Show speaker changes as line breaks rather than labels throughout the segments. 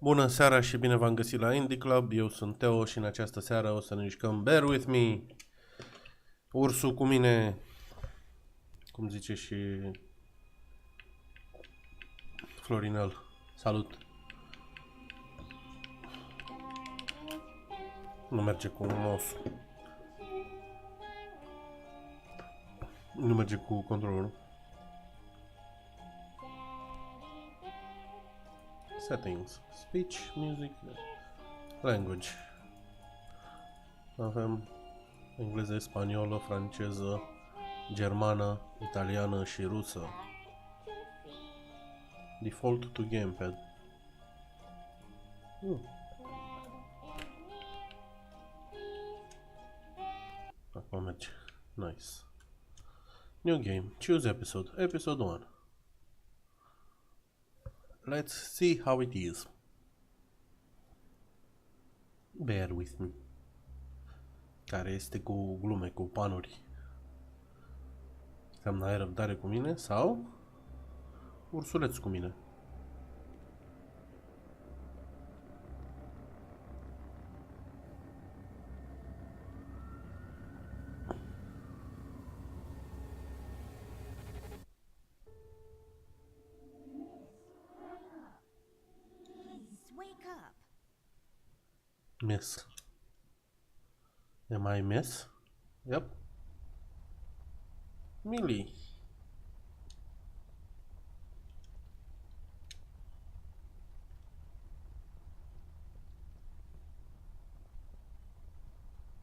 Bună seara și bine v-am găsit la Indie Club. Eu sunt Teo și în această seară o să ne jucăm Bear With Me. Ursul cu mine, cum zice și Florinel. Salut. Nu merge cu mouse. Nu merge cu controllerul. Settings, speech, music, language. Avem engleză, spaniolă, franceză, germană, italiană și rusă. Default to gamepad. Acum merge. Nice. New game. Choose episode. Episode 1. Let's see how it is. Bear with me. Care este cu glume, cu panuri. Înseamnă ai răbdare cu mine sau ursuleț cu mine. Miss. Am I miss? Yep. Millie.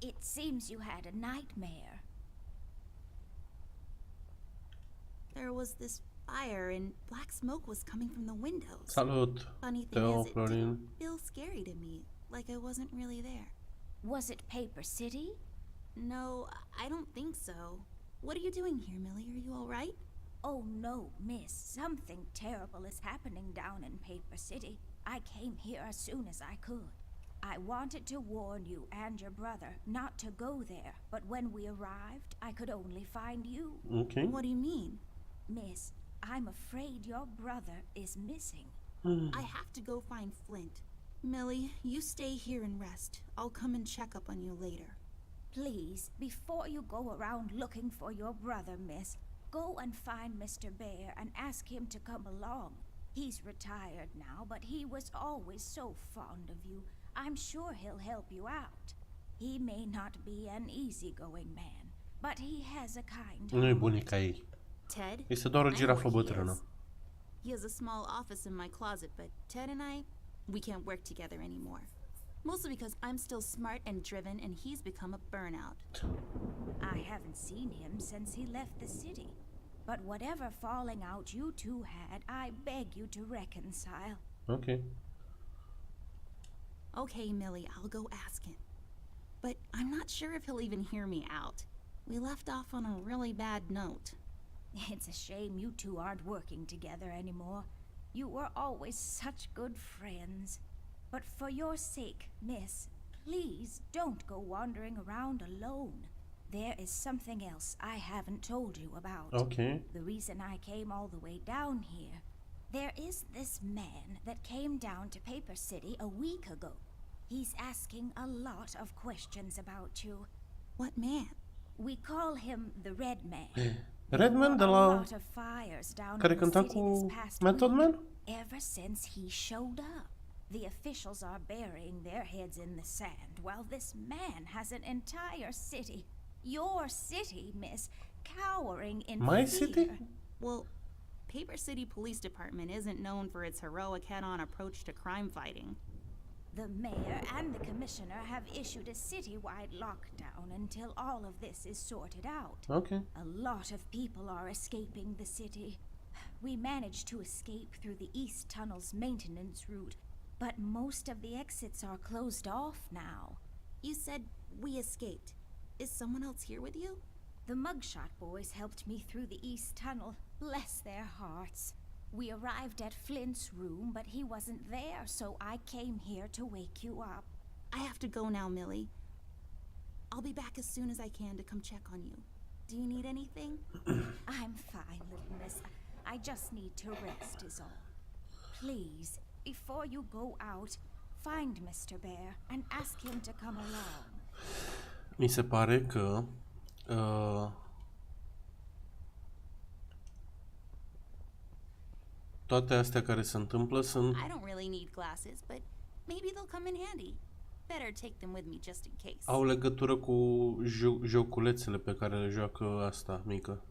It seems you had a nightmare.
There was this fire and black smoke was coming from the windows.
Salut.
Funny thing
Teo,
is, it
Florin.
didn't feel scary to me, like I wasn't really there.
Was it Paper City?
No, I don't think so. What are you doing here, Millie? Are you all right?
Oh no, miss. Something terrible is happening down in Paper City. I came here as soon as I could. I wanted to warn you and your brother not to go there, but when we arrived, I could only find you.
Okay.
What do you mean?
Miss, I'm afraid your brother is missing.
I have to go find Flint. Millie, you stay here and rest. I'll come and check up on you later.
Please, before you go around looking for your brother, miss, go and find Mr. Bear and ask him to come along. He's retired now, but he was always so fond of you. I'm sure he'll help you out. He may not be an easygoing man, but he has a kind
Nu e
heart.
bunica ei.
Ted?
Este doar o
I know
girafă
where he
bătrână.
is. He has a small office in my closet, but Ted and we can't work together anymore. Mostly because I'm still smart and driven and he's become a burnout.
I haven't seen him since he left the city. But whatever falling out you two had, I beg you to reconcile.
Ok.
Okay, Millie, I'll go ask him. But I'm not sure if he'll even hear me out. We left off on a really bad note.
It's a shame you two aren't working together anymore. You were always such good friends. But for your sake, miss, please don't go wandering around alone. There is something else I haven't told you about.
Ok.
The reason I came all the way down here. There is this man that came down to Paper City a week ago. He's asking a lot of questions about you.
What man?
We call him the Red Man.
Redman de
A
la...
lot of fires down
care
in the
cânta
city
cu
this past
Method
week.
Man?
Ever since he showed up, the officials are burying their heads in the sand while this man has an entire city, your city, miss, cowering in
My
fear.
city?
Well, Paper City Police Department isn't known for its heroic head-on approach to crime fighting.
The mayor and the commissioner have issued a citywide lockdown until all of this is sorted out.
Ok.
A lot of people are escaping the city. We managed to escape through the East Tunnel's maintenance route, but most of the exits are closed off now.
You said we escaped. Is someone else here with you?
The Mugshot boys helped me through the East Tunnel, bless their hearts. We arrived at Flint's room, but he wasn't there, so I came here to wake you up.
I have to go now, Millie. I'll be back as soon as I can to come check on you. Do you need anything?
I'm fine, little miss. I just need to rest is all. Please, before you go out, find Mr. Bear and ask him to come along.
Mi se pare că toate astea care se întâmplă sunt...
I don't really need glasses, but maybe they'll come in handy. Better take them with me just in case.
Au legătură cu joculețele pe care le joacă asta mică.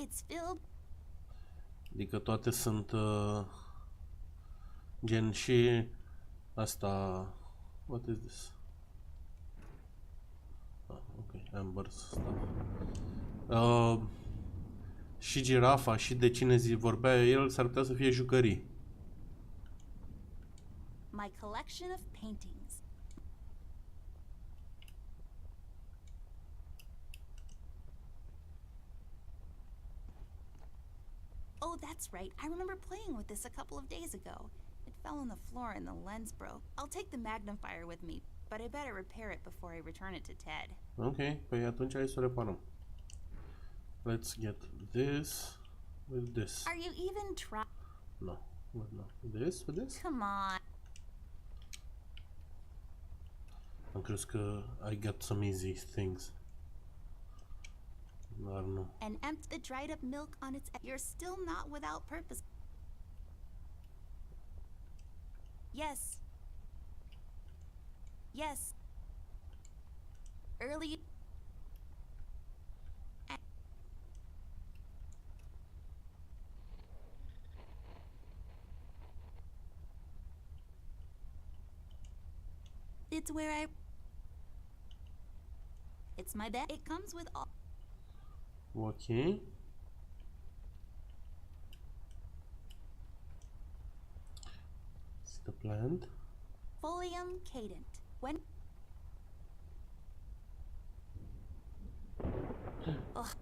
It's filled.
Adică toate sunt gen și asta... What is this? Ah, ok, Amber's stuff. Și girafa și de cine vorbea el s-ar putea să fie jucării.
My collection of paintings. Oh, that's right. I remember playing with this a couple of days ago. It fell on the floor and the lens broke. I'll take the magnifier with me, but I better repair it before I return it to Ted.
Ok, păi atunci hai să o reparăm. Let's get this with this.
Are you even trying?
No, no. This with this?
Come on.
Am crezut că I got some easy things. Dar nu.
And empty the dried up milk on its. You're still not without purpose. Yes. Yes. Early. It's where I. It's my bed. It comes with all.
Ok. It's the plant.
Folium cadent. When. Ugh.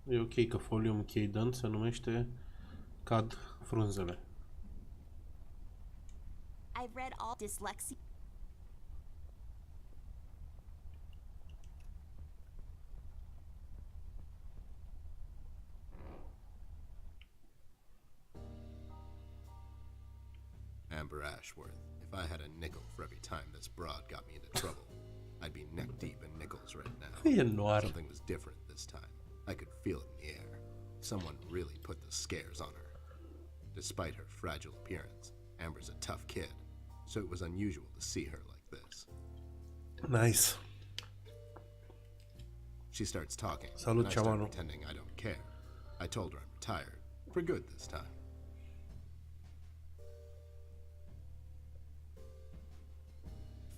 E ok că folium cadent se numește cad frunzele.
I've read all dyslexia.
Amber Ashworth, if I had a nickel for every time this broad got me into trouble, I'd be neck deep in nickels right now.
E noir.
Something was different this time. I could feel it in the air. Someone really put the scares on her. Despite her fragile appearance, Amber's a tough kid, so it was unusual to see her like this.
Nice.
She starts talking,
Salut,
and I start
Ciamano.
pretending I don't care. I told her I'm retired, for good this time.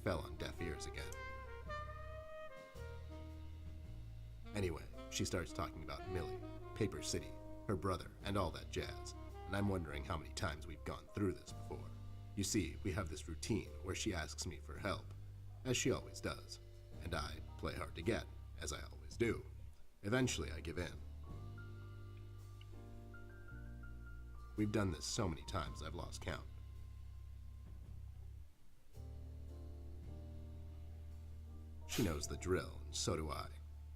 Fell on deaf ears again. Anyway, she starts talking about Millie, Paper City, her brother, and all that jazz, and I'm wondering how many times we've gone through this before. You see, we have this routine where she asks me for help, as she always does, and I play hard to get, as I always do. Eventually, I give in. We've done this so many times I've lost count. She knows the drill, and so do I.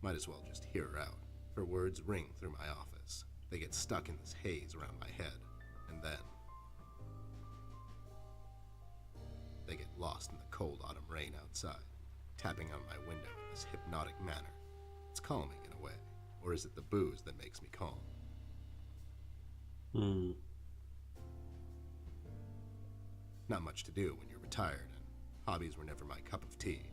Might as well just hear her out. Her words ring through my office. They get stuck in this haze around my head, and then they get lost in the cold autumn rain outside, tapping on my window in this hypnotic manner. It's calming in a way, or is it the booze that makes me calm? Not much to do when you're retired, and hobbies were never my cup of tea.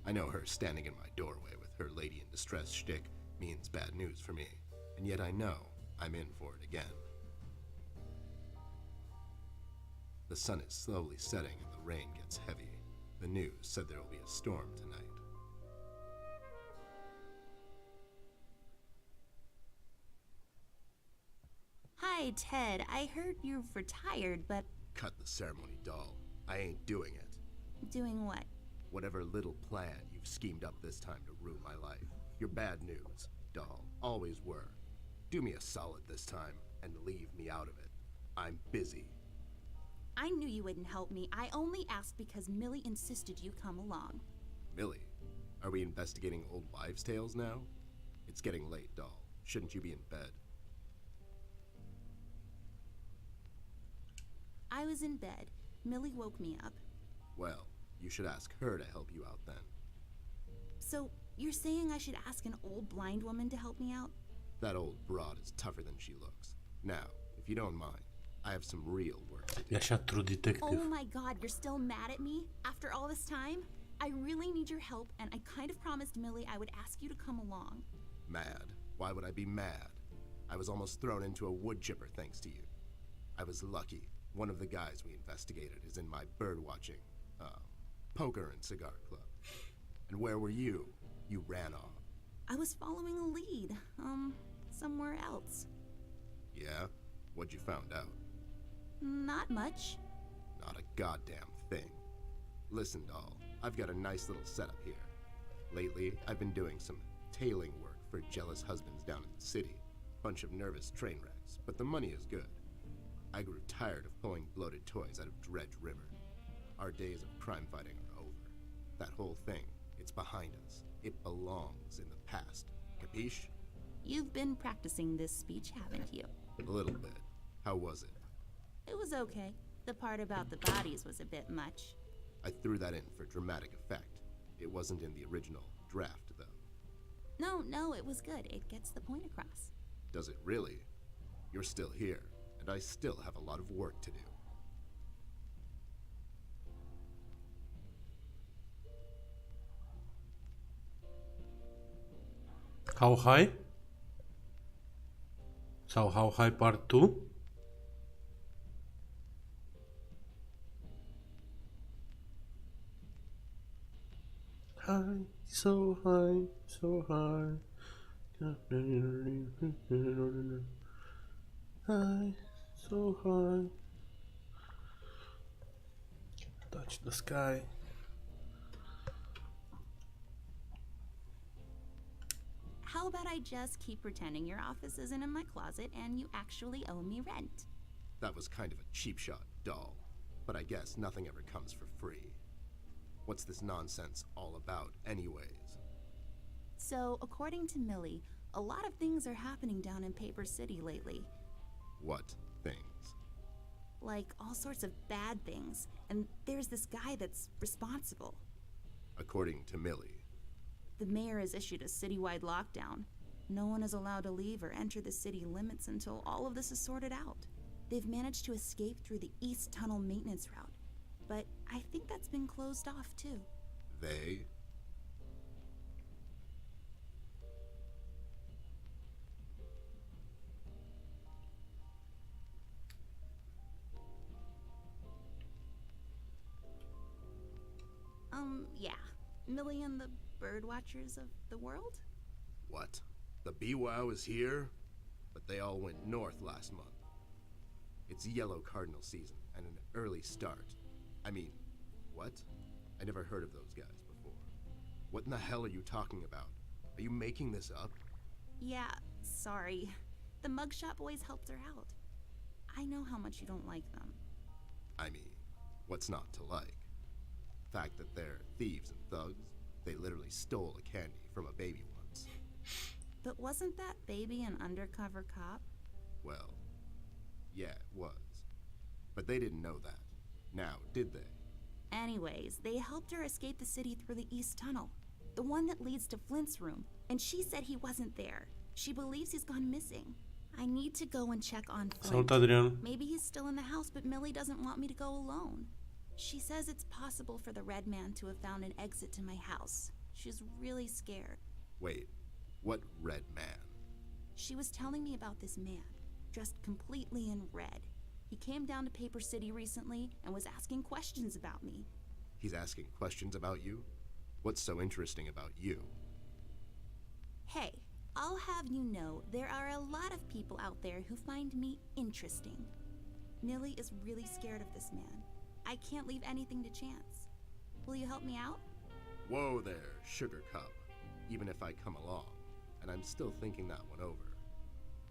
I know her standing in my doorway with her lady in distress shtick means bad news for me, and yet I know I'm in for it again. The sun is slowly setting and the rain gets heavy. The news said there will be a storm tonight.
Hi, Ted. I heard you've retired, but
Cut the ceremony, doll. I ain't doing it.
doing what?
Whatever little plan you've schemed up this time to ruin my life. You're bad news, doll. Always were. Do me a solid this time and leave me out of it. I'm busy.
I knew you wouldn't help me. I only asked because Millie insisted you come along.
Millie, are we investigating old wives' tales now? It's getting late, doll. Shouldn't you be in bed?
was in bed. Millie woke me up.
Well, you should ask her to help you out then.
So, you're saying I should ask an old blind woman to help me out?
That old broad is tougher than she looks. Now, if you don't mind, I have some real work to do.
E așa True Detective.
Oh my god, you're still mad at me? After all this time? I really need your help, and I kind of promised Millie I would ask you to come along.
Mad? Why would I be mad? I was almost thrown into a wood chipper thanks to you. I was lucky. One of the guys we investigated is in my bird-watching, poker and cigar club. And where were you? You ran off.
I was following a lead, somewhere else.
Yeah? What'd you found out?
Not much.
Not a goddamn thing. Listen, doll, I've got a nice little setup here. Lately, I've been doing some tailing work for jealous husbands down in the city. Bunch of nervous train wrecks, but the money is good. I grew tired of pulling bloated toys out of Dredge River. Our days of crime fighting are over. That whole thing, it's behind us. It belongs in the past. Capiche?
You've been practicing this speech, haven't you?
A little bit. How was it?
It was okay. The part about the bodies was a bit much.
I threw that in for dramatic effect. It wasn't in the original draft, though.
No, it was good. It gets the point across.
Does it really? You're still here, and I still have a lot of work to do.
How High? Sau How High Part 2? High, so high, so high. High, so high. Touch the sky.
How about I just keep pretending your office isn't in my closet and you actually owe me rent?
That was kind of a cheap shot, doll. But I guess nothing ever comes for free. What's this nonsense all about, anyways?
So, according to Millie, a lot of things are happening down in Paper City lately.
What things?
Like, all sorts of bad things. And there's this guy that's responsible.
According to Millie.
The mayor has issued a citywide lockdown. No one is allowed to leave or enter the city limits until all of this is sorted out. They've managed to escape through the East Tunnel maintenance route. But I think that's been closed off, too.
They?
Yeah. Millie and the bird watchers of the world?
What? The BWOW is here? But they all went north last month. It's yellow cardinal season and an early start. I mean, what? I never heard of those guys before. What in the hell are you talking about? Are you making this up?
Yeah, sorry. The mugshot boys helped her out. I know how much you don't like them.
I mean, what's not to like? The fact that they're thieves and thugs? They literally stole a candy from a baby once.
But wasn't that baby an undercover cop?
Well, yeah, it was. But they didn't know that. Now, did they?
Anyways, they helped her escape the city through the East Tunnel, the one that leads to Flint's room, and she said he wasn't there. She believes he's gone missing. I need to go and check on Flint.
Salut, Adrian.
Maybe he's still in the house, but Millie doesn't want me to go alone. She says it's possible for the Red Man to have found an exit to my house. She's really scared.
Wait, what Red Man?
She was telling me about this man, dressed completely in red. He came down to Paper City recently and was asking questions about me.
He's asking questions about you? What's so interesting about you?
Hey, I'll have you know there are a lot of people out there who find me interesting. Millie is really scared of this man. I can't leave anything to chance. Will you help me out?
Whoa there, Sugar Cub. Even if I come along, and I'm still thinking that one over.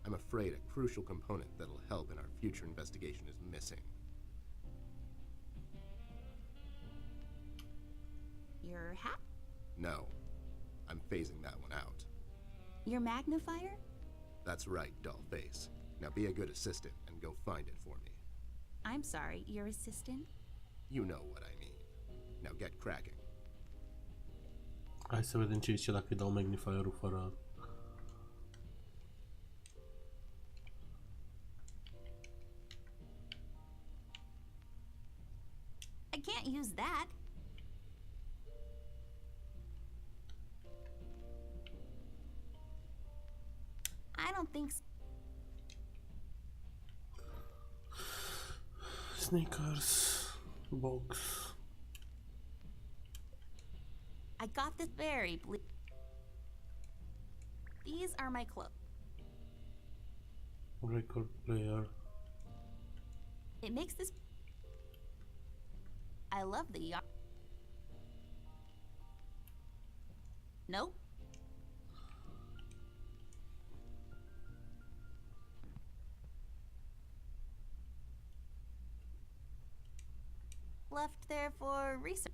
I'm afraid a crucial component that'll help in our future investigation is missing.
Your hat?
No, I'm phasing that one out.
Your magnifier?
That's right, Dollface. Now be a good assistant and go find it for me.
I'm sorry, your assistant?
You know what I mean. Now get cracking.
Hai să vedem ce zice dacă îi dau magnifierul fără...
I can't use that. I don't think so.
Sneakers... Box...
I got this berry. These are my clothes.
Record player...
It makes this. I love the yard. Nope. Left there for research.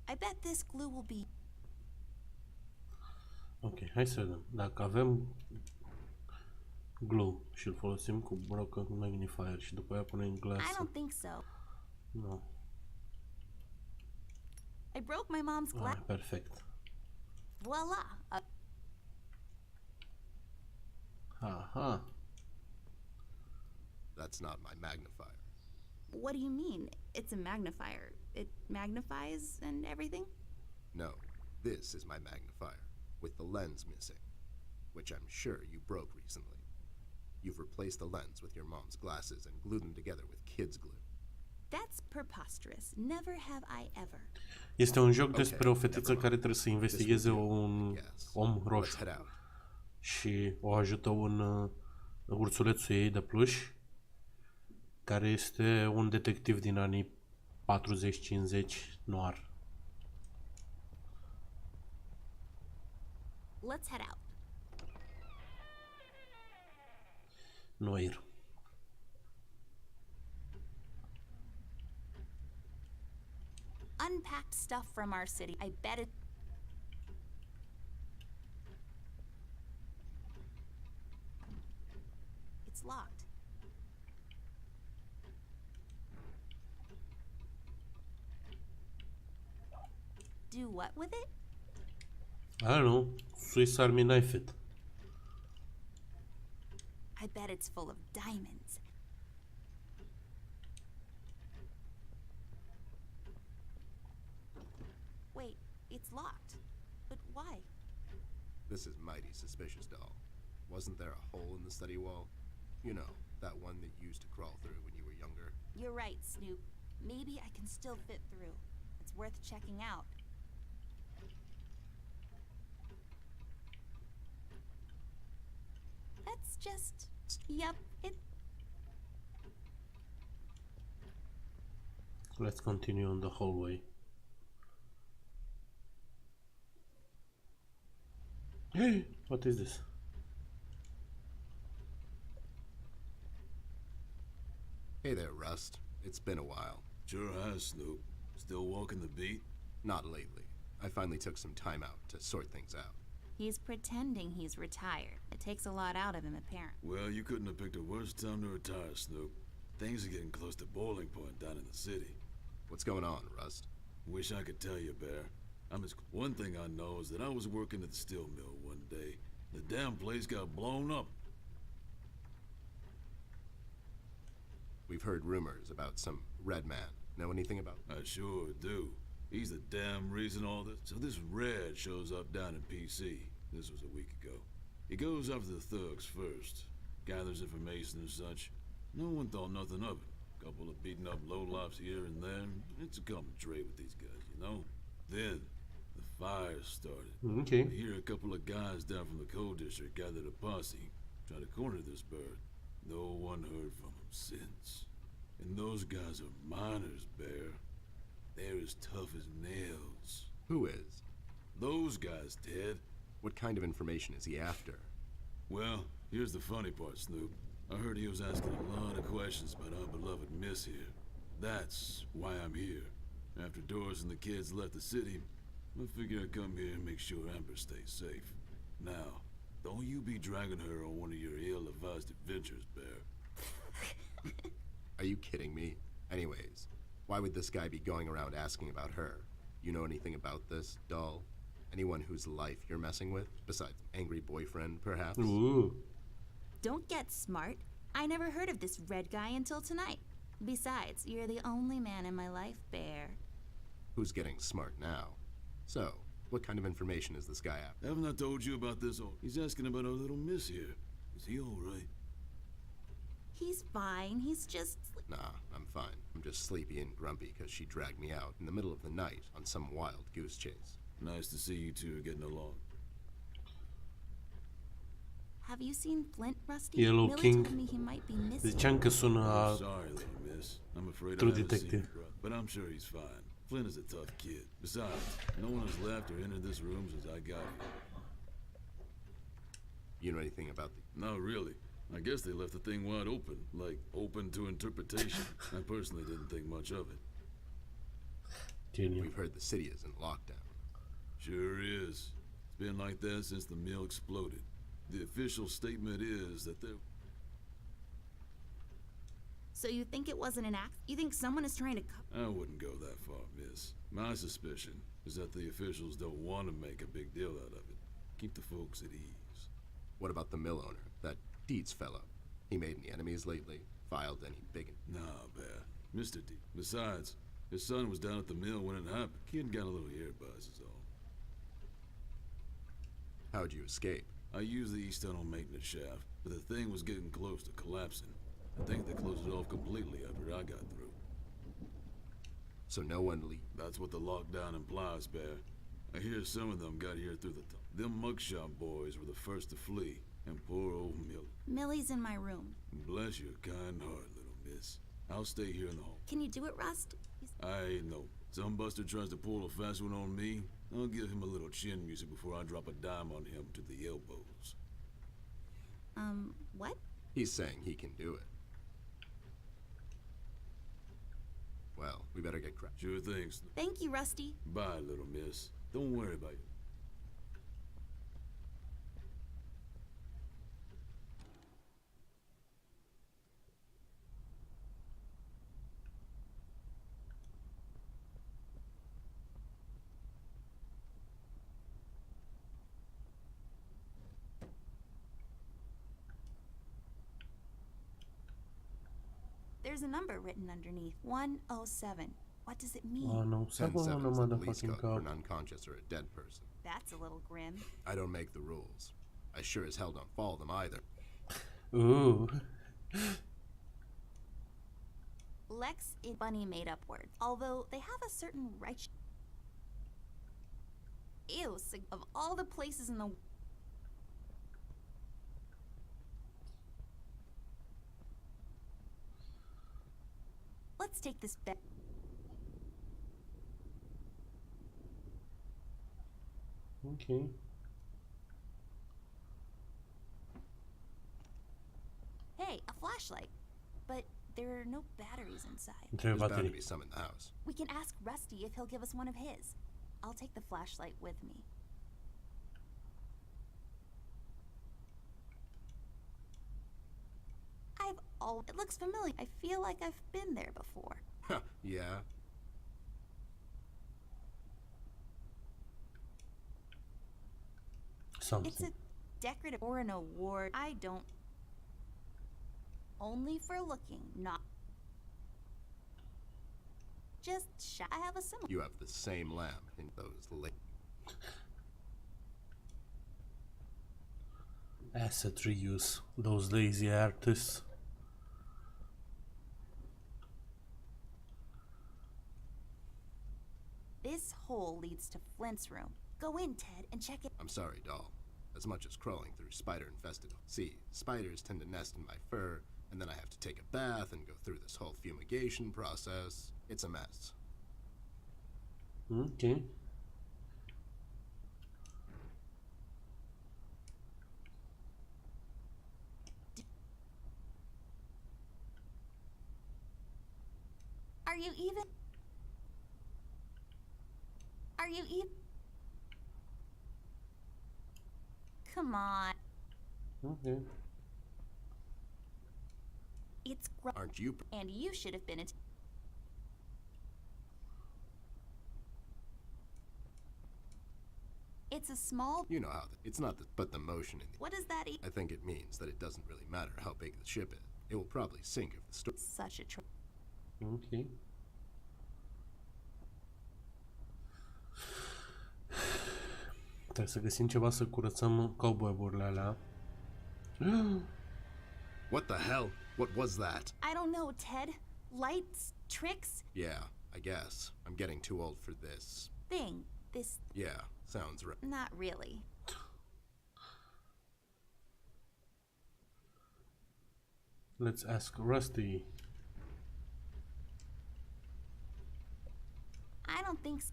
I bet this glue will be.
Ok, hai să vedem. Dacă avem glue și îl folosim cu broken magnifier și după aia punem glass.
I don't think so.
No.
I broke my mom's glass.
Perfect.
Voila.
Aha.
That's not my magnifier.
What do you mean? It's a magnifier. It magnifies and everything?
No, this is my magnifier, with the lens missing, which I'm sure you broke recently. You've replaced the lens with your mom's glasses and glued them together with kids' glue.
That's preposterous. Never have I ever.
Este un joc despre o fetiță care trebuie să investigheze un om roșu și o ajută un ursulețul ei de pluș care este un detectiv din anii 40-50 noir.
Let's head out.
Noir.
Unpacked stuff from our city. I bet it. It's locked. Do what with it?
I don't know. Swiss Army knife it.
I bet it's full of diamonds. Wait, it's locked. But why?
This is mighty suspicious, doll. Wasn't there a hole in the study wall? You know, that one that you used to crawl through when you were younger?
You're right, Snoop. Maybe I can still fit through. It's worth checking out. That's just... Yep, it...
Let's continue on the hallway. Hey, what is this?
Hey there, Rust. It's been a while.
Sure has, Snoop. Still walking the beat?
Not lately. I finally took some time out to sort things out.
He's pretending he's retired. It takes a lot out of him, apparently.
Well, you couldn't have picked a worse time to retire, Snoop. Things are getting close to boiling point down in the city.
What's going on, Rust?
Wish I could tell you, Bear. One thing I know is that I was working at the steel mill one day. The damn place got blown up.
We've heard rumors about some red man. Know anything about?
I sure do. He's the damn reason all this. So this Red shows up down in PC. This was a week ago. He goes after the thugs first. Gathers information and such. No one thought nothing of it. Couple of beaten up lowlifes here and there. It's a common trait with these guys, you know? Then, the fire started.
Okay.
We hear a couple of guys down from the coal district gathered a posse. Try to corner this bird. No one heard from him since. And those guys are miners, Bear. They're as tough as nails.
Who is?
Those guys, Ted.
What kind of information is he after?
Well, here's the funny part, Snoop. I heard he was asking a lot of questions about our beloved Miss here. That's why I'm here. After Doris and the kids left the city, I figured I'd come here and make sure Amber stays safe. Now, Don't you be dragging her on one of your ill-advised adventures, Bear.
Are you kidding me? Anyways, why would this guy be going around asking about her? You know anything about this, doll? Anyone whose life you're messing with? Besides angry boyfriend, perhaps?
Ooh.
Don't get smart. I never heard of this red guy until tonight. Besides, you're the only man in my life, Bear.
Who's getting smart now? So, what kind of information is this guy after?
Haven't I told you about this? He's asking about our little miss here. Is he all right?
He's fine. He's just...
Nah, I'm fine. I'm just sleepy and grumpy because she dragged me out in the middle of the night on some wild goose chase.
Nice to see you two are getting along.
Have you seen Flint, Rusty?
Yellow
Millie
King.
told me he might be missing.
Ziceam că sună
I'm sorry, little miss. I'm afraid
True
I haven't seen
detective.
your brother, but I'm sure he's fine. Flint is a tough kid. Besides, no one has left or entered this room since I got here.
You know anything about the...
Not really. I guess they left the thing wide open, like open to interpretation. I personally didn't think much of it.
Geniu.
We've heard the city is in lockdown.
Sure is. It's been like that since the mill exploded. The official statement is that they're...
So you think it wasn't an act? You think someone is trying to cover...
I wouldn't go that far, miss. My suspicion is that the officials don't want to make a big deal out of it. Keep the folks at ease.
What about the mill owner, that Dietz fellow? He made any enemies lately? Filed any big...
Nah, Bear. Mr. D. Besides, his son was down at the mill when it happened. Kid got a little ear buzz is all.
How'd you escape?
I used the east tunnel maintenance shaft, but the thing was getting close to collapsing. I think they closed it off completely after I got through.
So no one
That's what the lockdown implies, Bear. I hear some of them got here through the tunnel. Them mugshot boys were the first to flee, and poor old Millie.
Millie's in my room.
Bless your kind heart, little miss. I'll stay here in the hall.
Can you do it, Rust?
I know. Some buster tries to pull a fast one on me. I'll give him a little chin music before I drop a dime on him to the elbows.
What?
He's saying he can do it. Well, we better get cracking.
Sure thing.
Thank you, Rusty.
Bye, little miss. Don't worry about it.
There's a number written underneath. 107. What does it mean?
Oh, nu, să
10
vă
sevens,
nu
the
mă dă
police
fucking
code for
cap.
an unconscious or a dead person.
That's a little grim.
I don't make the rules. I sure as hell don't follow them either.
Ooh.
Lex is bunny made up word, although they have a certain right. Ew, of all the places in the... Let's take this bet.
Ok.
Hey, a flashlight. But there are no batteries inside.
Îmi
There's
trebuie
bound to
baterii.
be some in the house.
We can ask Rusty if he'll give us one of his. I'll take the flashlight with me. It looks familiar. I feel like I've been there before.
Huh, yeah.
Something.
It's a decorative or an award. I don't. Only for looking, not. Just I have a similar.
You have the same lamp in those
Asset reuse. Those lazy artists.
This hole leads to Flint's room. Go in, Ted, and check it.
I'm sorry, doll. As much as crawling through spider-infested. See, spiders tend to nest in my fur, and then I have to take a bath and go through this whole fumigation process. It's a mess.
Ok.
Are you even? Are you even? Come on.
Ok.
It's
Aren't you?
and you should have been a. It's a small.
You know how it's not but the motion in the.
What does that
I think it means that it doesn't really matter how big the ship is. It will probably sink if the storm.
Such a.
Ok. Trebuie să găsim ceva să curățăm cowboy-urile alea.
What the hell? What was that?
I don't know, Ted. Lights, tricks,
Yeah, I guess. I'm getting too old for this.
thing. This.
Yeah, sounds right.
Not really.
Let's ask Rusty.
I don't think so.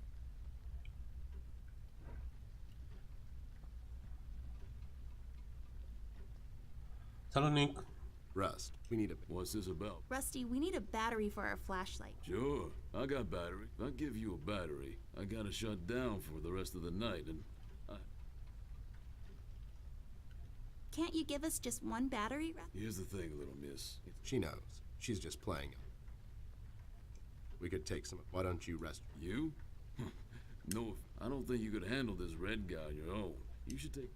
Salut, Nick.
Rust, we need a.
What's this about?
Rusty, we need a battery for our flashlight.
Sure, I got battery. If I give you a battery, I gotta shut down for the rest of the night, and
Can't you give us just one battery?
here's the thing, little miss.
She knows. She's just playing it. We could take some. Why don't you rest?
You? No, I don't think you could handle this red guy on your own. You should take.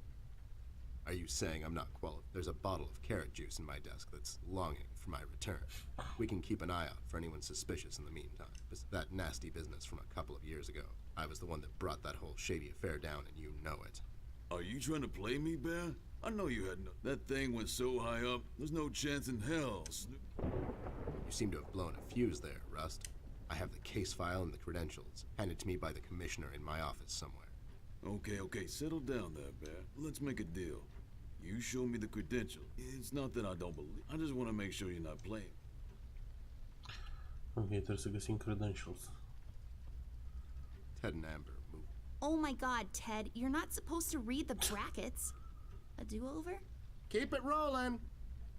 Are you saying I'm not qualified? There's a bottle of carrot juice in my desk that's longing for my return. We can keep an eye out for anyone suspicious in the meantime. That nasty business from a couple of years ago. I was the one that brought that whole shady affair down, and you know it.
Are you trying to play me, Bear? I know you had no. That thing went so high up, there's no chance in hell.
You seem to have blown a fuse there, Rust. I have the case file and the credentials, handed to me by the commissioner in my office somewhere.
Okay, settle down there, Bear. Let's make a deal. You show me the credential. It's not that I don't believe. I just want to make sure you're not playing.
Ok, trebuie să găsim credentials.
Ted and Amber, move.
Oh my god, Ted, you're not supposed to read the brackets. A do-over?
Keep it rolling!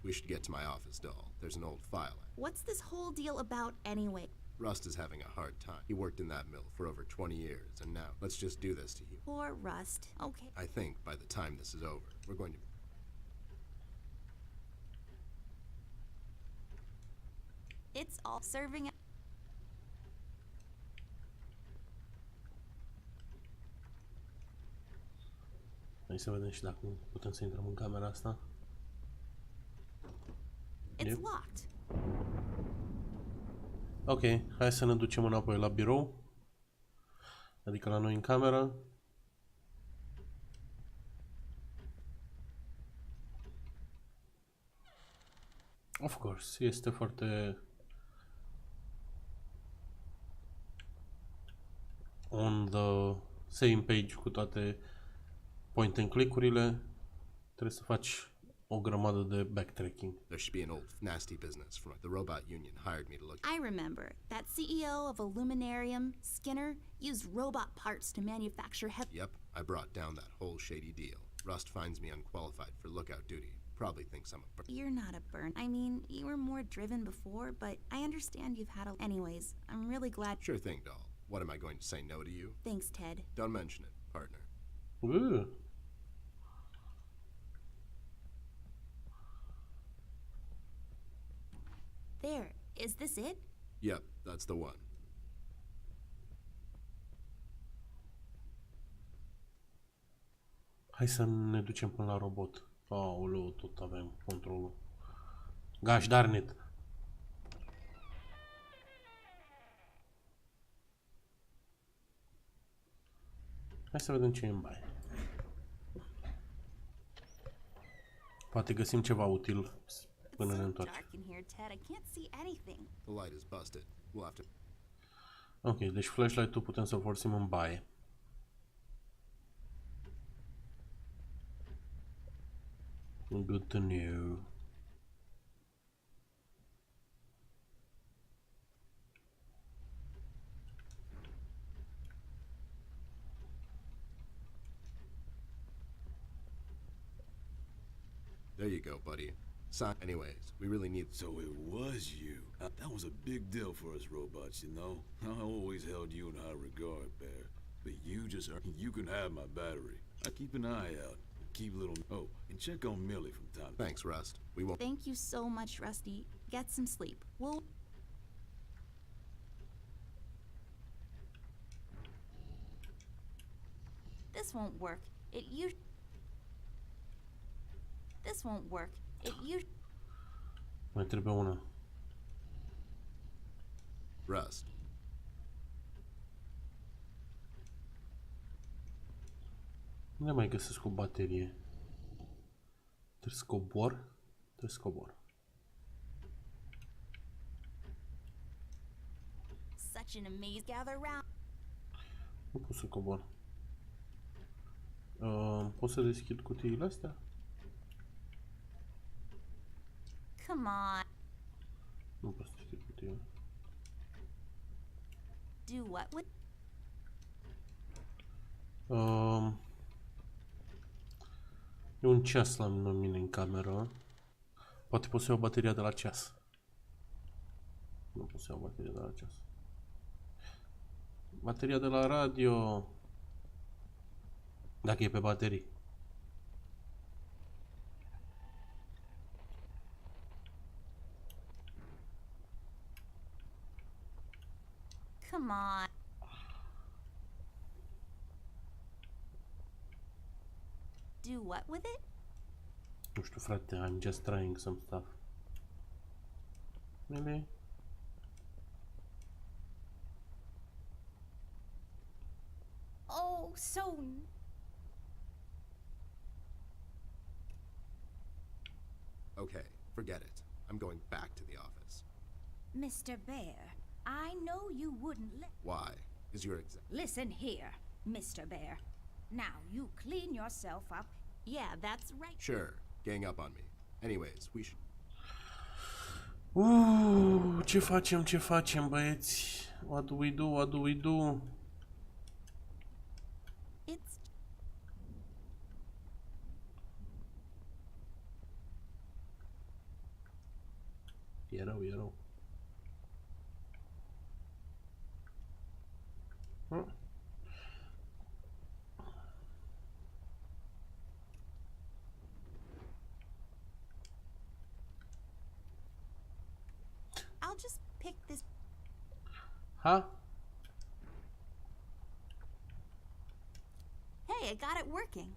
We should get to my office, doll. There's an old file.
What's this whole deal about anyway?
Rust is having a hard time. He worked in that mill for over 20 years, and now, let's just do this to you.
Poor Rust. Okay.
I think by the time this is over, we're going to...
It's all serving.
Hai să vedem și dacă putem să intrăm în camera asta.
It's
Yep.
locked.
Ok, hai să ne ducem înapoi la birou. Adică la noi în cameră. Of course, este foarte on the same page cu toate point and click-urile. Trebuie să faci o grămadă de backtracking.
There should be an old nasty business from the robot union hired me to look.
I remember. That CEO of Illuminarium, Skinner, used robot parts to manufacture
Yep, I brought down that whole shady deal. Rust finds me unqualified for lookout duty. Probably thinks I'm a...
You're not a burn. I mean, you were more driven before, but I understand you've had a... Anyways, I'm really glad...
Sure thing, doll. What am I going to say no to you?
Thanks, Ted.
Don't mention it, partner.
There. Is this it?
Yep, that's the one.
Hai să ne ducem până la robot. Aoleu, tot avem controlul. Gosh darn it. Hai să vedem ce e în baie. Poate găsim ceva util până ne întoarcem.
Dark in here, Ted. I can't see anything.
The light is busted. We'll have to...
Ok, deci flashlight-ul putem să-l folosim în baie. Good to know.
There you go, buddy. Anyways, we really need...
So it was you. That was a big deal for us robots, you know? I always held you in high regard, Bear. But you just... You can have my battery. I keep an eye out. keep little... Oh, and check on Millie from time to time.
Thanks, Rust. We won't.
Thank you so much, Rusty. Get some sleep. We'll... This won't work. This won't work.
Mai trebuie una.
Rust.
Unde mai găsesc o baterie? Trebuie să cobor? Trebuie să cobor.
Such an amazing gather round.
Nu pot să cobor. Pot să deschid cutiile astea?
Come on.
Nu pot să deschid cutiile.
Do what with...
E un ceas la mine în cameră. Poate pot să iau bateria de la ceas. Nu pot să iau bateria de la ceas. Bateria de la radio. Dacă e pe baterii.
Come on. Do what with it?
Nu știu, frate, I'm just trying some stuff. Really?
Oh, so...
Okay, forget it. I'm going back to the office.
Mr. Bear, I know you wouldn't let...
Why? Is your exam...
Listen here, Mr. Bear. Now, you clean yourself up.
Yeah, that's right.
Sure, gang up on me. Anyways, we should...
Ce facem, băieți? What do we do? What do we do?
It's...
E rău, e rău.
I'll just pick this...
Ha?
Hey, I got it working.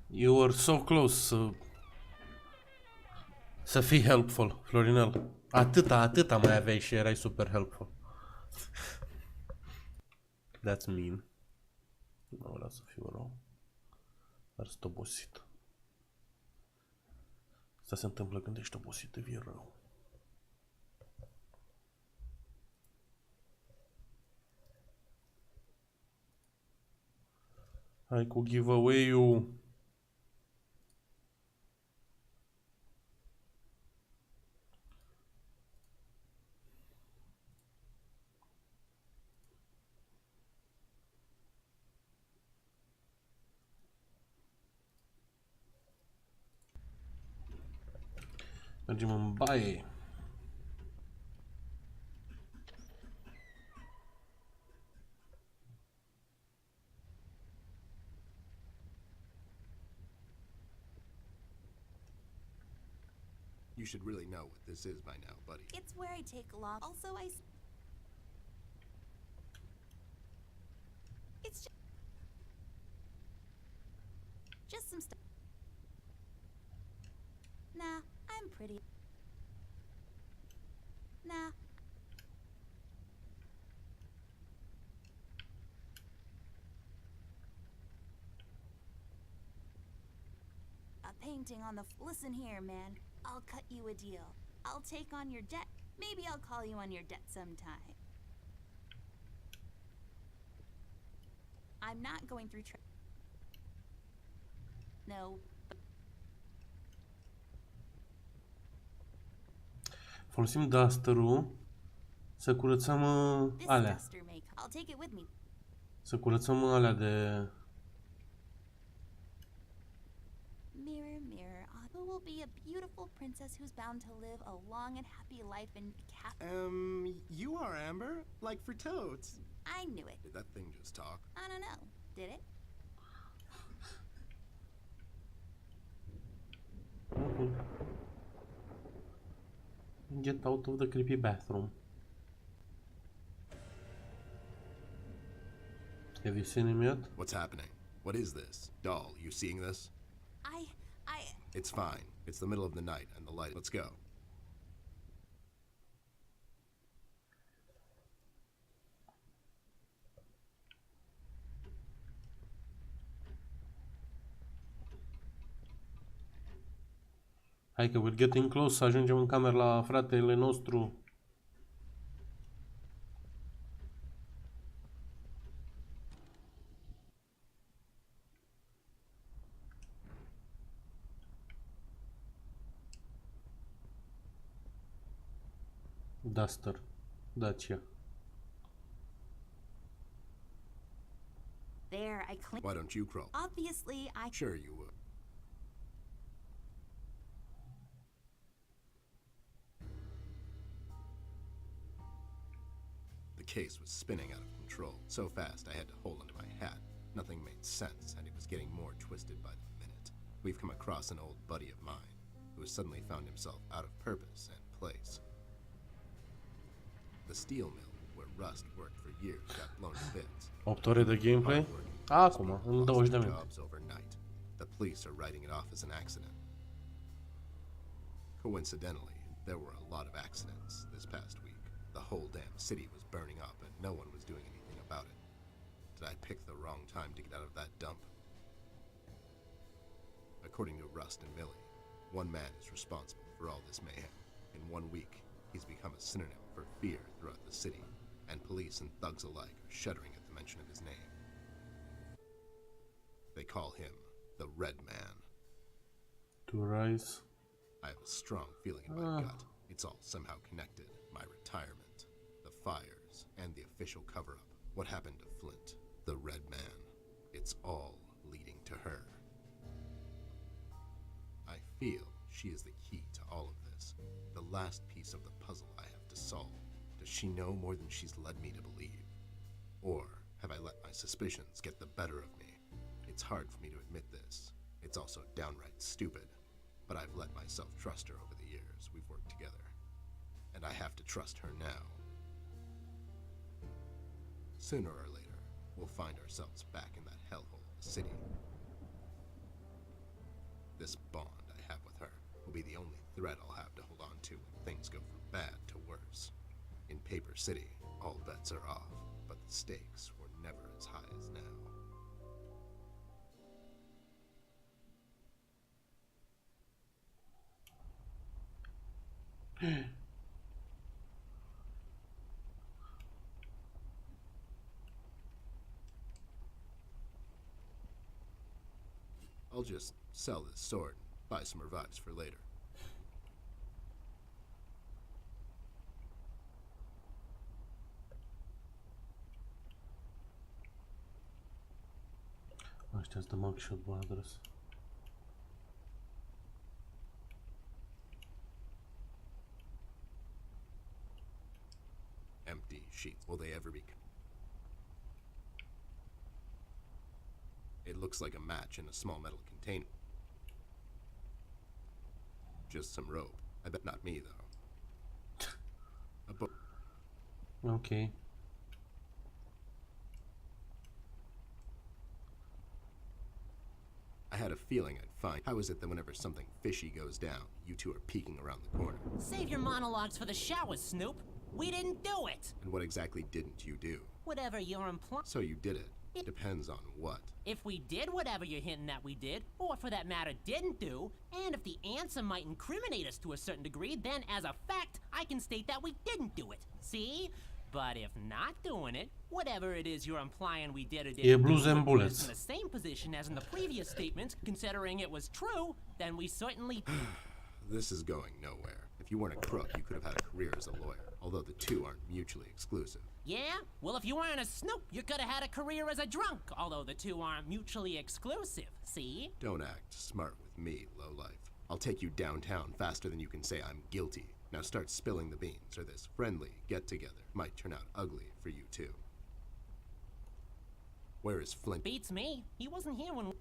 You were so close să fii helpful, Florinel. Atâta mai aveai și erai super helpful. That's mean. Nu vreau să fiu rău. Dar sunt obosit. Asta se întâmplă când ești obosit, te vii rău. Hai cu giveaway-ul. Mergem în baie.
You should really know what this is by now, buddy.
It's where I take a long... Also, It's just some stuff. Nah, I'm pretty. Nah. A painting on the... Listen here, man. I'll cut you a deal. I'll take on your debt. Maybe I'll call you on your debt sometime. I'm not going through... No.
Folosim duster-ul să curățăm alea.
I'll take it with me.
Să curățăm alea de...
Mirror, mirror, who will be a beautiful princess who's bound to live a long and happy life in
You are, Amber. Like for totes.
I knew it.
Did that thing just talk?
I don't know. Did it?
Okay. Get out of the creepy bathroom. Have you seen him yet?
What's happening? What is this? Doll, you seeing this?
I...
It's fine. It's the middle of the night and the light. Let's go.
Hai că we're getting close, să ajungem în cameră la fratele nostru. Duster, Dacia.
There, I cleaned...
Why don't you crawl?
Obviously, I...
Sure you would. The case was spinning out of control. So fast I had to hold onto my hat. Nothing made sense, and it was getting more twisted by the minute. We've come across an old buddy of mine who has suddenly found himself out of purpose and place. The steel mill, where Rust worked for years, got blown to bits.
8 ore de gameplay? Acum, în 20 de minute.
Jobs overnight. The police are writing it off as an accident. Coincidentally, there were a lot of accidents this past week. The whole damn city was burning up and no one was doing anything about it. Did I pick the wrong time to get out of that dump? According to Rust and Millie, one man is responsible for all this mayhem. In 1 week, he's become a synonym for fear throughout the city, and police and thugs alike are shuddering at the mention of his name. They call him the Red Man.
To rise.
I have a strong feeling in my gut. It's all somehow connected. My retirement, the fires, and the official cover-up. What happened to Flint, the Red Man? It's all leading to her. I feel she is the key to all of this. The last piece of the puzzle I have to solve. Does she know more than she's led me to believe? Or have I let my suspicions get the better of me? It's hard for me to admit this. It's also downright stupid. But I've let myself trust her over the years we've worked together. And I have to trust her now. Sooner or later, we'll find ourselves back in that hellhole of a city. This bond I have with her will be the only thread I'll have to hold on to when things go from bad to worse. In Paper City, all bets are off, but the stakes were never as high as now. I'll just sell this sword and buy some revives for later.
Ăștia-s de mugshot brothers.
Empty sheets. Will they ever be? It looks like a match in a small metal container. Just some rope. I bet not me, though. A book.
Ok.
I had a feeling I'd find. How is it that whenever something fishy goes down, you two are peeking around the corner?
Save your monologues for the shower, Snoop. We didn't do it.
And what exactly didn't you do?
Whatever you're implying.
So you did it. Depends on what.
If we did whatever you're hinting that we did, or for that matter didn't do, and if the answer might incriminate us to a certain degree, then as a fact, I can state that we didn't do it. See? But if not doing it, whatever it is you're implying we did or didn't
blues
do,
and
put us
bullets.
in the same position as in the previous statement, considering it was true, then we certainly...
This is going nowhere. If you weren't a crook, you could have had a career as a lawyer, although the two aren't mutually exclusive.
Yeah? Well, if you weren't a Snoop, you could have had a career as a drunk, although the two aren't mutually exclusive, see?
Don't act smart with me, lowlife. I'll take you downtown faster than you can say I'm guilty. Now start spilling the beans, or this friendly get-together might turn out ugly for you too. Where is Flint?
Beats me. He wasn't here when...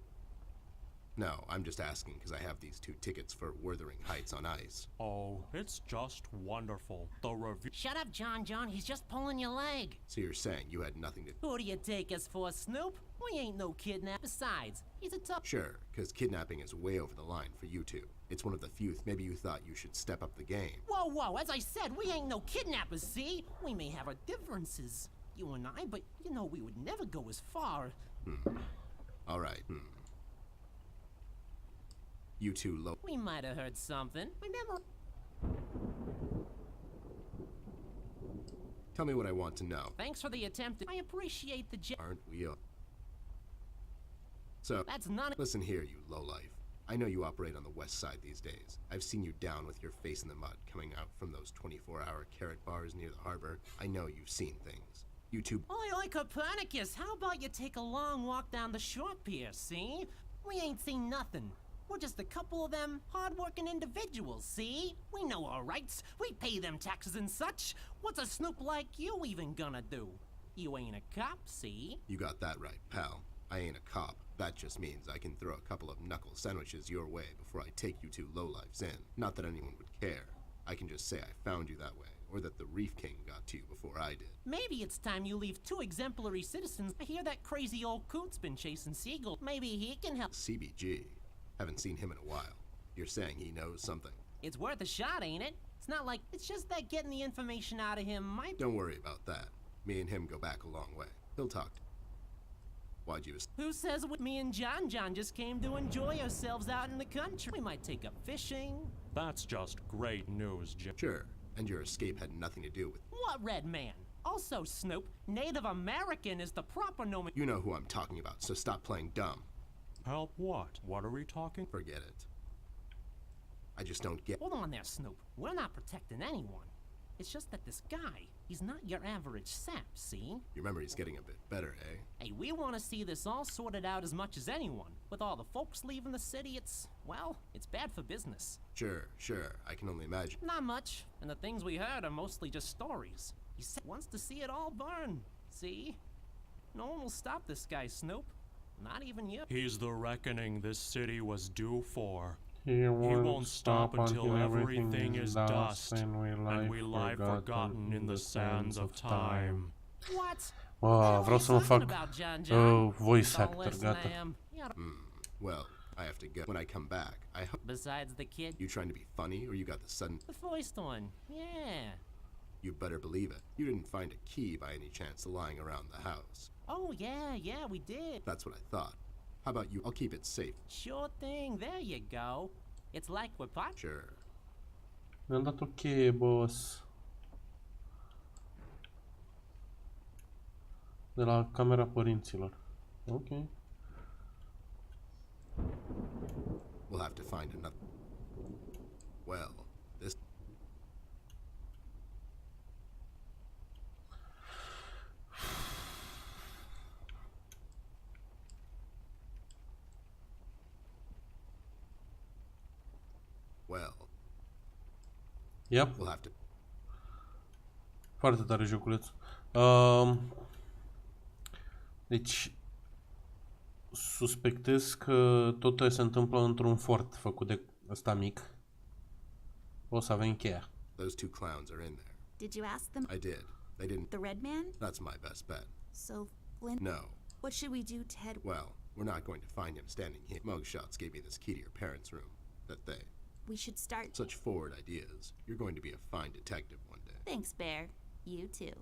No, I'm just asking because I have these 2 tickets for Wuthering Heights on ice.
Oh, it's just wonderful. The review.
Shut up, John. He's just pulling your leg.
So you're saying you had nothing to...
Who do you take us for, Snoop? We ain't no kidnap. Besides, he's a tough...
Sure, because kidnapping is way over the line for you 2. It's one of the few... Maybe you thought you should step up the game.
Whoa, as I said, we ain't no kidnappers, see? We may have our differences, you and I, but you know we would never go as far.
All right. You 2 low...
We might have heard something. Remember...
Tell me what I want to know.
Thanks for the attempt. I appreciate the
Aren't we all? So,
That's not...
listen here, you lowlife. I know you operate on the west side these days. I've seen you down with your face in the mud coming out from those 24-hour carrot bars near the harbor. I know you've seen things. You 2...
Oi, Copernicus, how about you take a long walk down the shore pier, see? We ain't seen nothing. We're just a couple of them hard-working individuals, see? We know our rights. We pay them taxes and such. What's a snoop like you even gonna do? You ain't a cop, see?
You got that right, pal. I ain't a cop. That just means I can throw a couple of knuckle sandwiches your way before I take you 2 lowlifes in. Not that anyone would care. I can just say I found you that way, or that the Reef King got to you before I did.
Maybe it's time you leave 2 exemplary citizens. I hear that crazy old coot's been chasing Siegel. Maybe he can help.
CBG. Haven't seen him in a while. You're saying he knows something?
It's worth a shot, ain't it? It's not like... It's just that getting the information out of him might...
Don't worry about that. Me and him go back a long way. He'll talk to... Why'd you...
Who says me and John just came to enjoy ourselves out in the country? We might take up fishing.
That's just great news, Jim.
Sure, and your escape had nothing to do with...
What red man? Also, Snoop, Native American is the proper nomenclature.
You know who I'm talking about, so stop playing dumb.
Help what? What are we talking?
Forget it. I just don't get...
Hold on there, Snoop. We're not protecting anyone. It's just that this guy, he's not your average sap, see?
Your memory's getting a bit better, eh?
Hey, we want to see this all sorted out as much as anyone. With all the folks leaving the city, it's bad for business.
Sure. I can only imagine.
Not much, and the things we heard are mostly just stories. He wants to see it all burn, see? No one will stop this guy, Snoop. Not even you.
He's the reckoning this city was due for.
He
won't stop until everything is dust, and we lie forgotten in the sands of time.
What?
Wow, vreau să mă fac voice actor, gata.
Well, I have to go. When I come back, I hope...
Besides the kid?
You trying to be funny, or you got the sudden...
The first one, yeah.
You better believe it. You didn't find a key by any chance lying around the house.
Oh, yeah, we did.
That's what I thought. How about you? I'll keep it safe.
Sure thing, there you go. It's like we're part...
Sure.
Mi-am dat o cheie, boss. De la camera părinților. Ok.
We'll have to find another... Well, this... Well...
Yep.
We'll have to...
Foarte tare joculeț. Deci suspectez că totul se întâmplă într-un fort făcut de ăsta mic. O să avem cheia.
Those 2 clowns are in there.
Did you ask them?
I did. They didn't...
The red man?
That's my best bet.
So, Flint...
No.
What should we do, Ted?
Well, we're not going to find him standing here. Mugshots gave me this key to your parents' room. That they...
We should start...
Such forward ideas. You're going to be a fine detective one day.
Thanks, Bear. You too.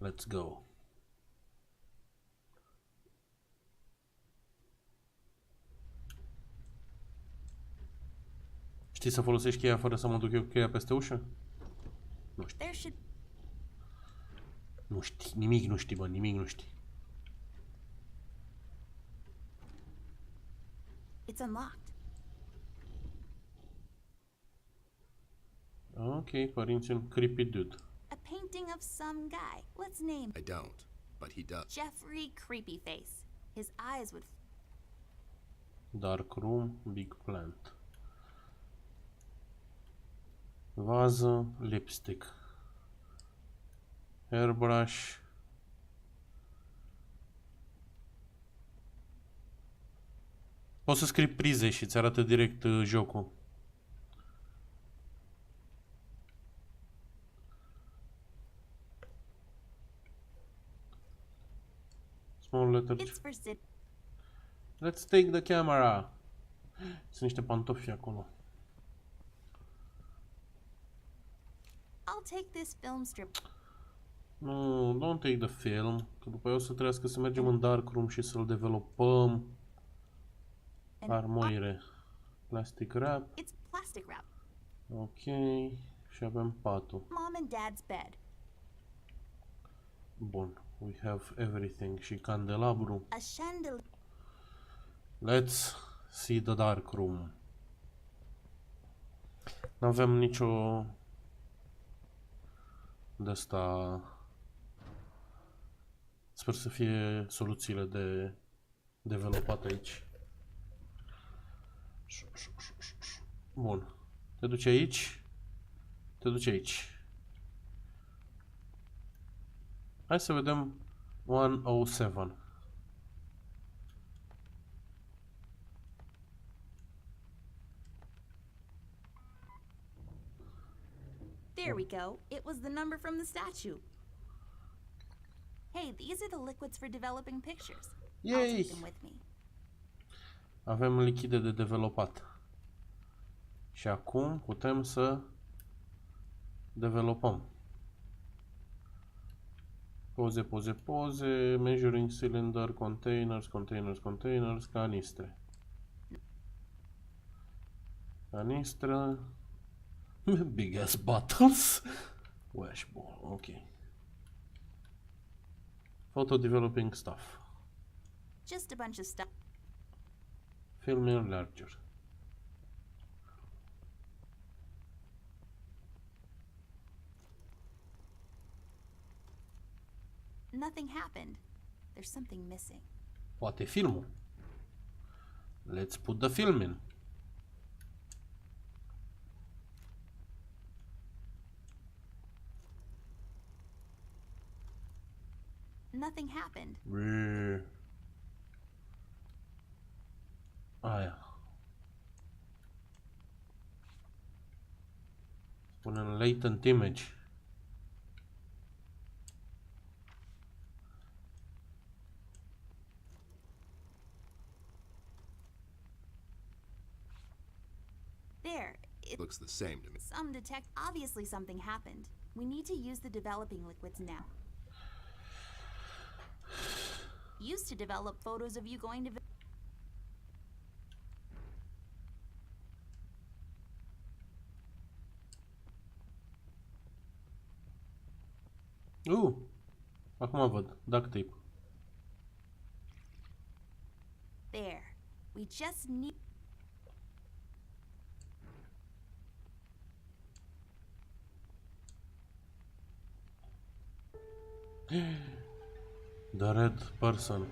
Let's go. Știi să folosești cheia fără să mă duc eu cu cheia peste ușă? Nu știu. Nu știi, nimic nu știi, bă, nimic nu știi.
It's unlocked.
Ok, părinții un creepy dude.
A painting of some guy. What's name?
I don't, but he does.
Jeffrey Creepyface. His eyes would...
Dark room, big plant. Vază, lipstick. Hairbrush. Poți să scrii prize și îți arată direct jocul. Small letter. Let's take the camera. Sunt niște pantofi acolo.
I'll take this film strip.
Nu, don't take the film. Că după aia o să trebuiască să mergem în darkroom și să-l developăm. Armoire. Plastic wrap.
It's plastic wrap.
Ok. Și avem patul.
Mom and Dad's bed.
Bun. We have everything. Și candelabru.
A chandelier.
Let's see the dark room. N-avem nicio de asta. Sper să fie soluțiile de developat aici. Bun. Te duci aici. Te duci aici. Hai să vedem 107.
There we go. It was the number from the statue. Hey, these are the liquids for developing pictures. I'll
Yay!
take them with me.
Avem lichide de developat. Și acum putem să developăm. Poze, poze, poze, measuring cylinder, containers, containers, containers, canistre. Canistre. Big ass bottles. Washball, ok. Photo developing stuff.
Just a bunch of stuff.
Filming larger.
Nothing happened. There's something missing.
Poate filmul. Let's put the film in.
Nothing happened.
Aia. Punem latent image.
There. It
Looks the same to me.
some detect. Obviously, something happened. We need to use the developing liquids now. Used to develop photos of you going to.
Acum văd. Duct tape.
There. We just need.
The red person.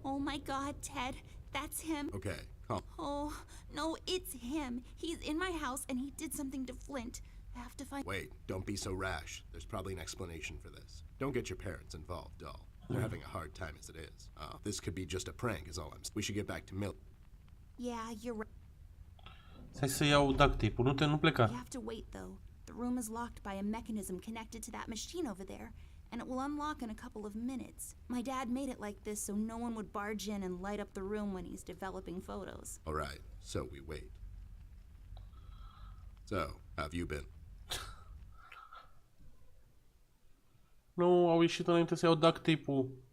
Oh my God, Ted. That's him.
Okay, calm.
Oh, no, it's him. He's in my house and he did something to Flint. I have to find.
Wait, don't be so rash. There's probably an explanation for this. Don't get your parents involved, doll. They're having a hard time as it is. This could be just a prank, is all I'm saying. We should get back to Mill.
Yeah, you're right.
Hai să iau duct tape-ul. Nu pleca.
We have to wait, though. The room is locked by a mechanism connected to that machine over there, and it will unlock in a couple of minutes. My dad made it like this so no one would barge in and light up the room when he's developing photos.
All right, so we wait. So, how have you been?
Nu, au ieșit înainte să iau duct tape-ul.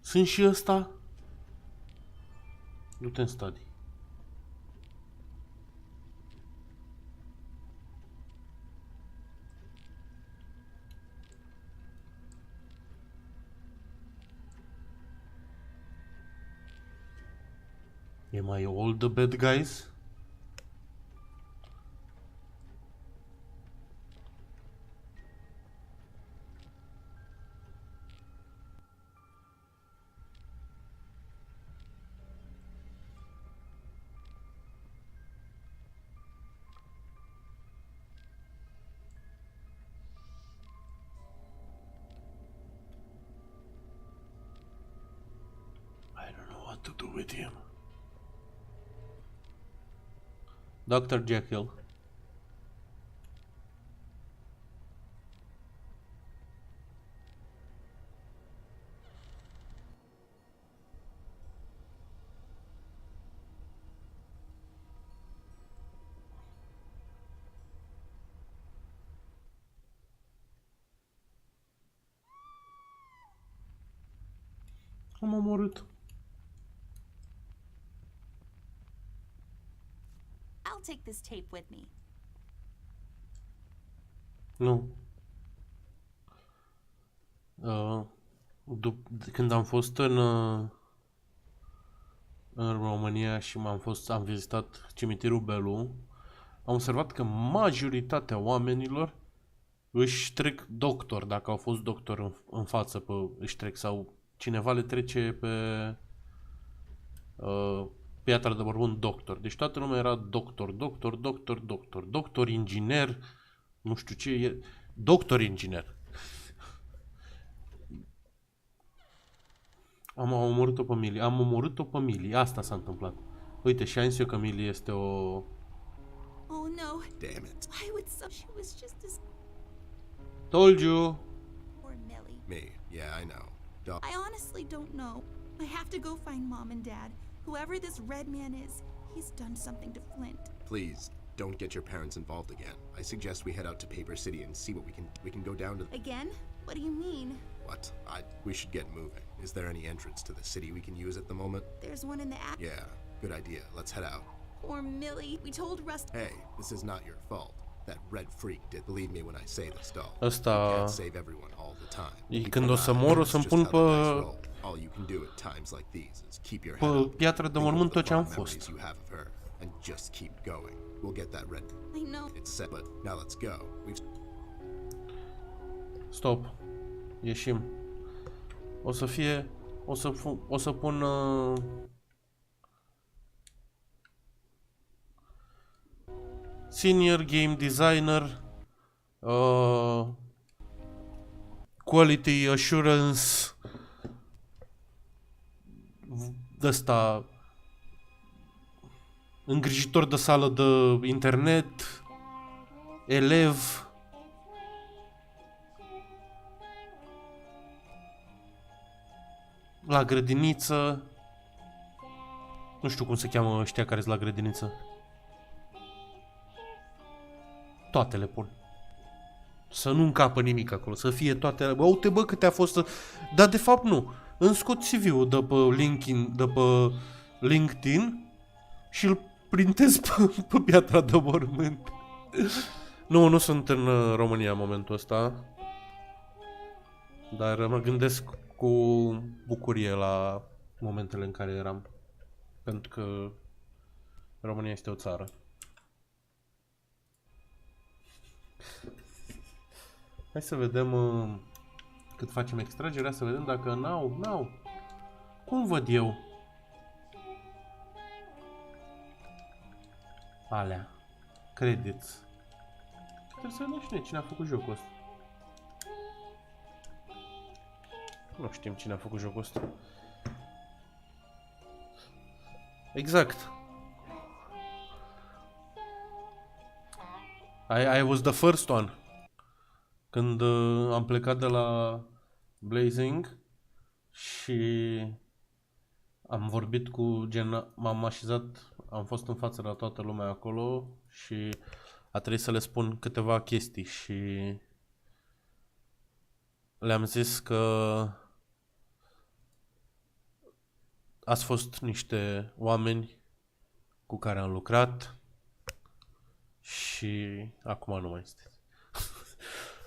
Sunt și ăsta? Du-te în study. Am I all the bad guys? what to do with him. Dr. Jekyll. Am omorât.
I'll take this tape with me.
Nu. Când am fost în România și am vizitat cimitirul Belu, am observat că majoritatea oamenilor își trec doctor, dacă au fost doctor în față, își trec, sau cineva le trece pe piatra de mormânt doctor. Deci toată lumea era doctor, inginer, nu știu ce e, doctor inginer. Am omorât o familie, asta s-a întâmplat. Uite, și am zis eu că Millie este o...
Oh no.
Damn it.
I would she was just as
Told you.
poor Millie.
Me. Yeah, I know.
I honestly don't know. I have to go find Mom and Dad. Whoever this red man is, he's done something to Flint.
Please, don't get your parents involved again. I suggest we head out to Paper City and see what we can go down to.
Again? What do you mean?
What? We should get moving. Is there any entrance to the city we can use at the moment?
There's one in the app.
Yeah, good idea. Let's head out.
Poor Millie. We told Rusty.
Hey, this is not your fault. That red freak did. Believe me when I say this, doll.
Asta...
You can't save everyone all the time.
Când o să mor, o să-mi pun pe...
All you can do at times like these is keep your
pe
head up.
piatra de mormânt tot ce am fost.
You have of her, and just keep going. We'll get that red.
I know.
It's set, but now let's go.
Stop. Ieșim. O să fie... O să pun... Senior Game Designer, Quality Assurance, ăsta, îngrijitor de sală de internet, elev, la grădiniță, nu știu cum se cheamă ăștia care sunt la grădiniță. Toate le pun. Să nu încapă nimic acolo, să fie toate... Bă, uite bă câte a fost... Dar de fapt nu. Îmi scot CV-ul de pe LinkedIn și îl printez pe piatra de mormânt. Nu sunt în România în momentul ăsta. Dar mă gândesc cu bucurie la momentele în care eram. Pentru că România este o țară. Hai să vedem cât facem extragerea, să vedem dacă n-au. Cum văd eu? Alea. Credits. Trebuie să vedem și noi cine a făcut jocul ăsta. Nu știm cine a făcut jocul ăsta. Exact. I was the first one. Când am plecat de la Blazing și am vorbit cu m-am așezat, am fost în față la toată lumea acolo și a trebuit să le spun câteva chestii și le-am zis că ați fost niște oameni cu care am lucrat și acum nu mai sunteți.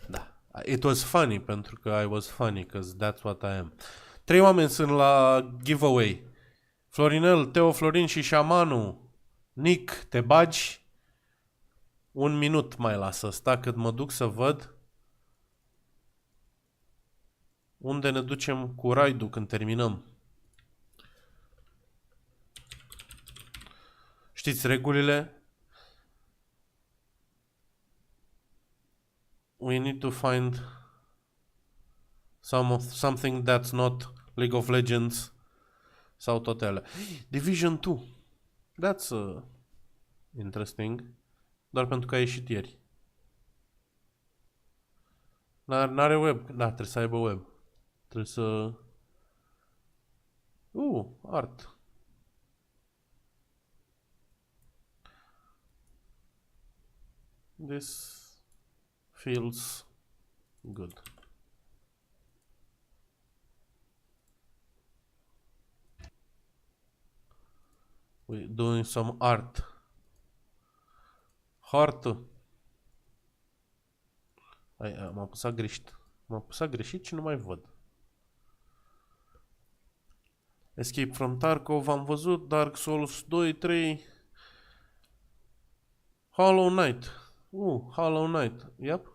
Da. It was funny, pentru că I was funny, because that's what I am. 3 oameni sunt la giveaway. Florinel, Teo, Florin și Șamanu. Nick, te bagi? 1 minut mai lasă sta cât mă duc să văd unde ne ducem cu raidul când terminăm. Știți regulile? We need to find something that's not League of Legends. Sau toate alea. Division 2. That's interesting. Doar pentru că a ieșit ieri. N-are web. Da, trebuie să aibă web. Trebuie să... art. This feels good. We're doing some art. Hartă. M-am apăsat greșit. M-am apăsat greșit și nu mai văd. Escape from Tarkov am văzut. Dark Souls 2, 3. Hollow Knight. Hollow Knight. Yep.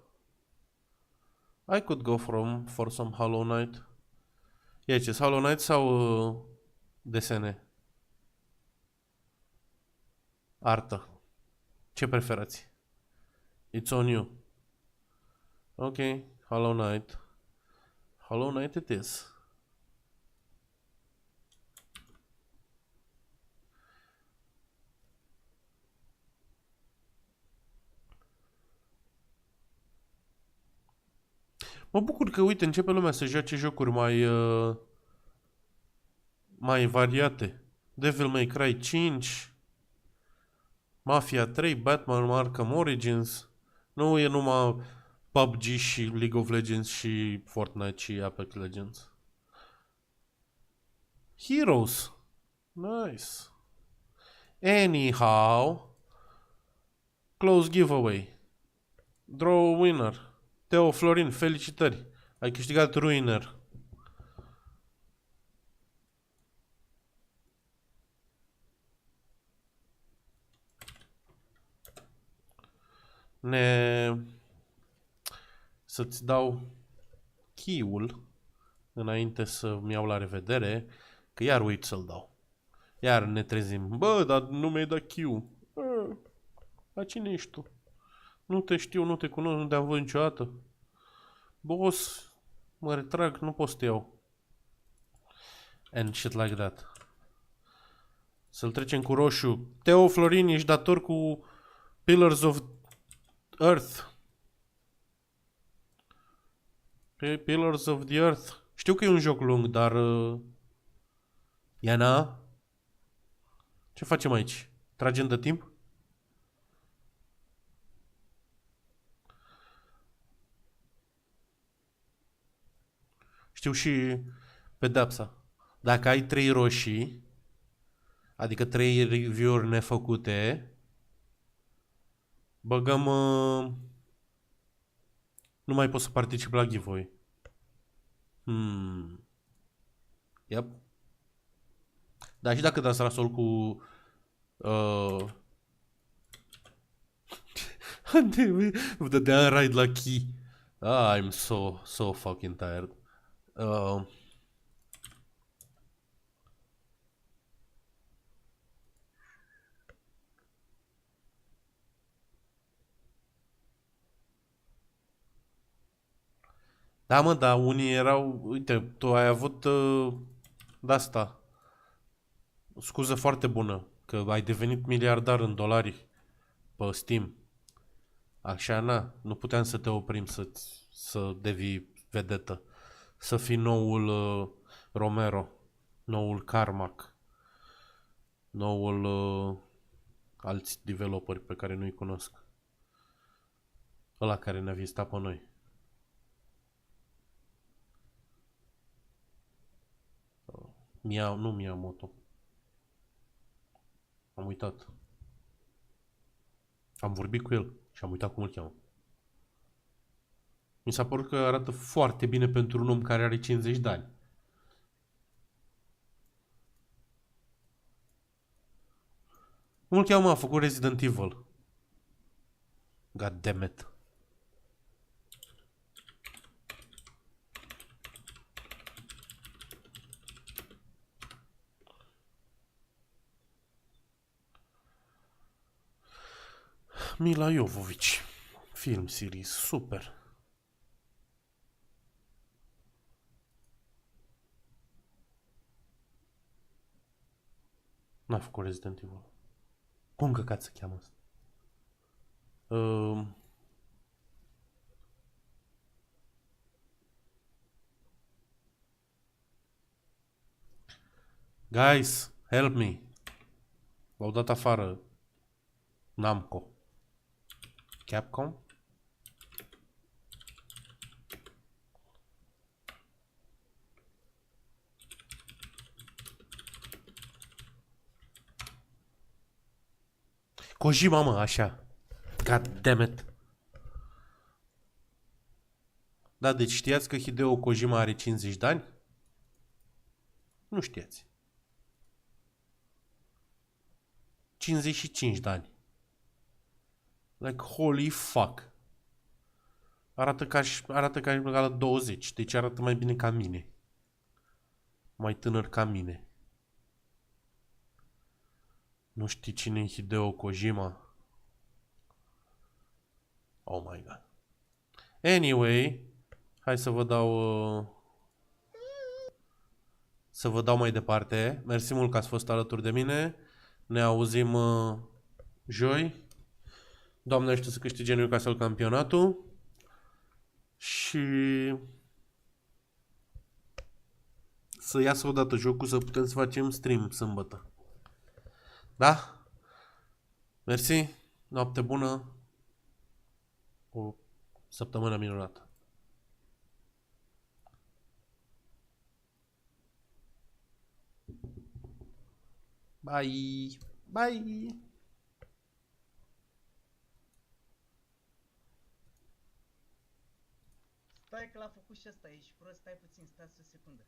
I could go for some Hollow Knight. E ce, Hollow Knight sau desene? Artă. Ce preferați? It's on you. Ok, Hollow Knight. Hollow Knight it is. Mă bucur că, uite, începe lumea să joace jocuri mai variate. Devil May Cry 5, Mafia 3, Batman Arkham Origins. Nu e numai PUBG și League of Legends și Fortnite și Apex Legends. Heroes. Nice. Anyhow. Close giveaway. Draw a winner. Teo Florin, felicitări. Ai câștigat Ruiner. Să-ți dau key-ul înainte să-mi iau la revedere, că iar uit să-l dau. Iar ne trezim. Bă, dar nu mi-ai dat key-ul. Dar cine ești tu? Nu te știu, nu te cunosc, nu te-am văzut niciodată. Boss, mă retrag, nu pot să te iau. And shit like that. Să-l trecem cu roșu. Teo Florin, ești dator cu Pillars of Earth. Pillars of the Earth. Știu că e un joc lung, dar... Iana? Ce facem aici? Tragem de timp? Știu și pedepsa. Dacă ai 3 roșii, adică 3 review-uri nefăcute, băgăm... nu mai pot să particip la giveaway. Yep. Dar și dacă dați rasol cu... dădeam raid la key. I'm so fucking tired. Da, mă, dar unii erau... Uite, tu ai avut de-asta. O scuză foarte bună. Că ai devenit miliardar în dolari pe Steam. Așa, na. Nu puteam să te oprim să devii vedetă. Să fii noul Romero. Noul Carmack. Noul alți developeri pe care nu-i cunosc. Ăla care ne-a vizitat pe noi. Nu Miyamoto. Am uitat. Am vorbit cu el și am uitat cum îl cheamă. Mi s-a părut că arată foarte bine pentru un om care are 50 de ani. Cum îl cheamă? A făcut Resident Evil. God damn it. Mila Jovovich. Film series. Super. N-a făcut Resident Evil. Cum căcat se cheamă asta? Guys, help me. V-au dat afară. Namco. Capcom? Kojima, mă, așa. God damn it. Da, deci știați că Hideo Kojima are 50 de ani? Nu știați. 55 de ani. Like, holy fuck. Arată ca și la 20. Deci arată mai bine ca mine. Mai tânăr ca mine. Nu știi cine e Hideo Kojima? Oh my god. Anyway, hai să vă dau mai departe. Mersi mult că ați fost alături de mine. Ne auzim joi. Doamne ajută să câștige Newcastle campionatul. Și să iasă odată jocul să putem să facem stream sâmbătă. Da? Mersi. Noapte bună. O săptămână minunată. Bye. Bye.
Stai că l-a făcut și ăsta, ești prost, stai puțin, stați o secundă.